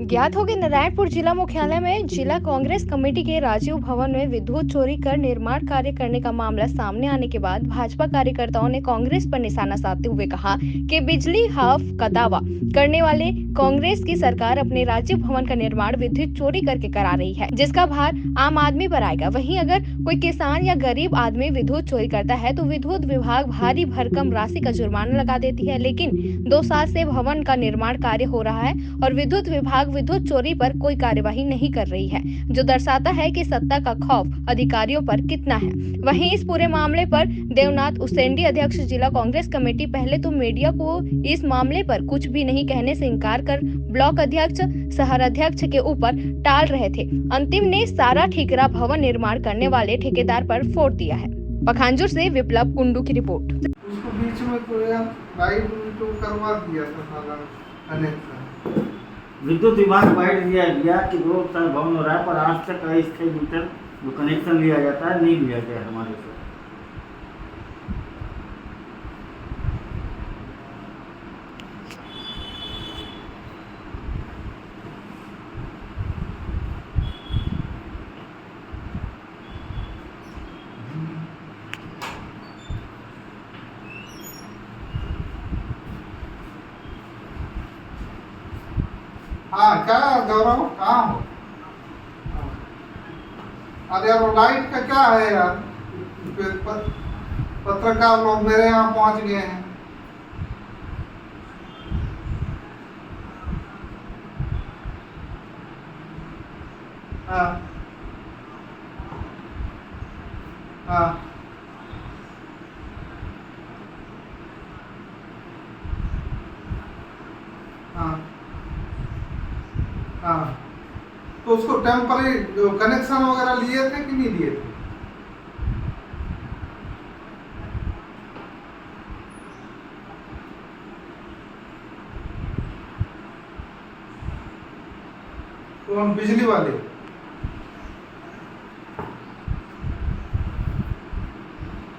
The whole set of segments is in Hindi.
ज्ञात हो कि नारायणपुर जिला मुख्यालय में जिला कांग्रेस कमेटी के राजीव भवन में विद्युत चोरी कर निर्माण कार्य करने का मामला सामने आने के बाद भाजपा कार्यकर्ताओं ने कांग्रेस पर निशाना साधते हुए कहा कि बिजली हाफ का दावा करने वाले कांग्रेस की सरकार अपने राजीव भवन का निर्माण विद्युत चोरी करके करा रही है, जिसका भार आम आदमी पर आएगा। वहीं अगर कोई किसान या गरीब आदमी विद्युत चोरी करता है तो विद्युत विभाग भारी भरकम राशि का जुर्माना लगा देती है, लेकिन 2 साल से भवन का निर्माण कार्य हो रहा है और विद्युत विभाग विद्युत चोरी पर कोई कार्यवाही नहीं कर रही है, जो दर्शाता है कि सत्ता का खौफ अधिकारियों पर कितना है। वहीं इस पूरे मामले पर देवनाथ उसेंडी, अध्यक्ष जिला कांग्रेस कमेटी, पहले तो मीडिया को इस मामले पर कुछ भी नहीं कहने से इनकार कर ब्लॉक अध्यक्ष, शहर अध्यक्ष के ऊपर टाल रहे थे। अंतिम ने सारा ठिकरा भवन निर्माण करने वाले ठेकेदार पर फोड़ दिया है। पखांजूर से विप्लव कुंडू की रिपोर्ट। उसको बीच में तो यार लाइट तो करवा दिया था सारा कनेक्शन। विद्युत विभाग बाइट दिया गया कि 2 साल भवन हो रहा है, पर आज तक अस्थायी मीटर जो कनेक्शन लिया जाता है नहीं लिया गया हमारे से। हाँ क्या गौरव, कहाँ हो? अरे यार वो लाइट का क्या है यार, पत्रकार लोग मेरे यहाँ पहुँच गए हैं। हाँ हाँ हाँ हाँ, तो उसको टेम्पररी कनेक्शन वगैरह लिए थे कि नहीं लिए थे? कौन, बिजली वाले?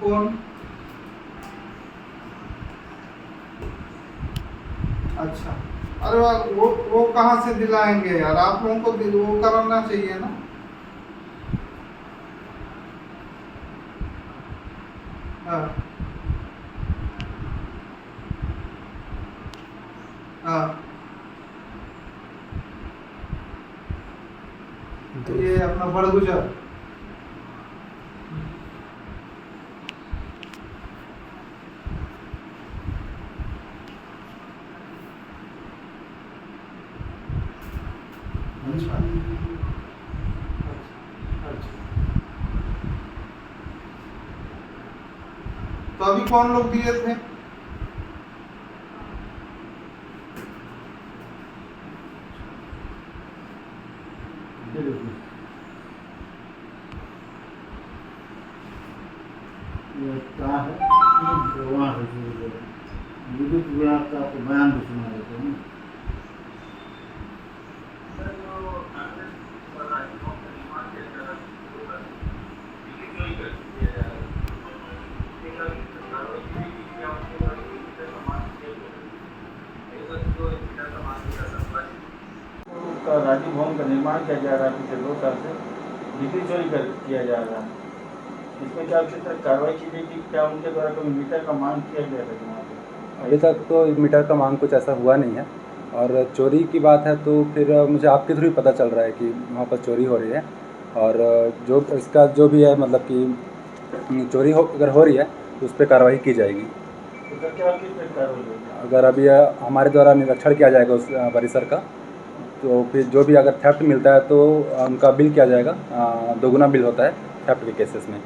कौन? अच्छा, अरे वो कहाँ से दिलाएंगे यार, आप लोगों को वो कराना चाहिए ना। हाँ हाँ, ये अपना बड़गुजर। अच्छा अच्छा, तो अभी कौन लोग दिए थे? ये क्या है, वहाँ से विद्युत विभाग का बयान भी सुना देते हैं। का राजीव भवन का निर्माण किया जा रहा है, पिछले 2 साल से बिजली चोरी किया जा रहा है। इसमें क्या किस तरह कार्रवाई की गई कि क्या उनके द्वारा कोई मीटर का मांग किया गया था वहाँ पर? अभी तक तो मीटर का मांग कुछ ऐसा हुआ नहीं है, और चोरी की बात है तो फिर मुझे आपके थ्रू ही पता चल रहा है कि वहाँ पर चोरी हो रही है, और जो इसका जो भी है मतलब कि चोरी अगर हो रही है तो उस पर कार्रवाई की जाएगी। तो क्या किस तरह कार्रवाई होगी? अगर अभी हमारे द्वारा निरीक्षण किया जाएगा उस परिसर का, तो फिर जो भी अगर थेफ्ट मिलता है तो उनका बिल किया जाएगा। दोगुना बिल होता है थेफ्ट के केसेस में।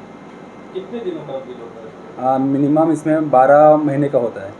कितने दिनों का बिल होता है? मिनिमम इसमें 12 महीने का होता है।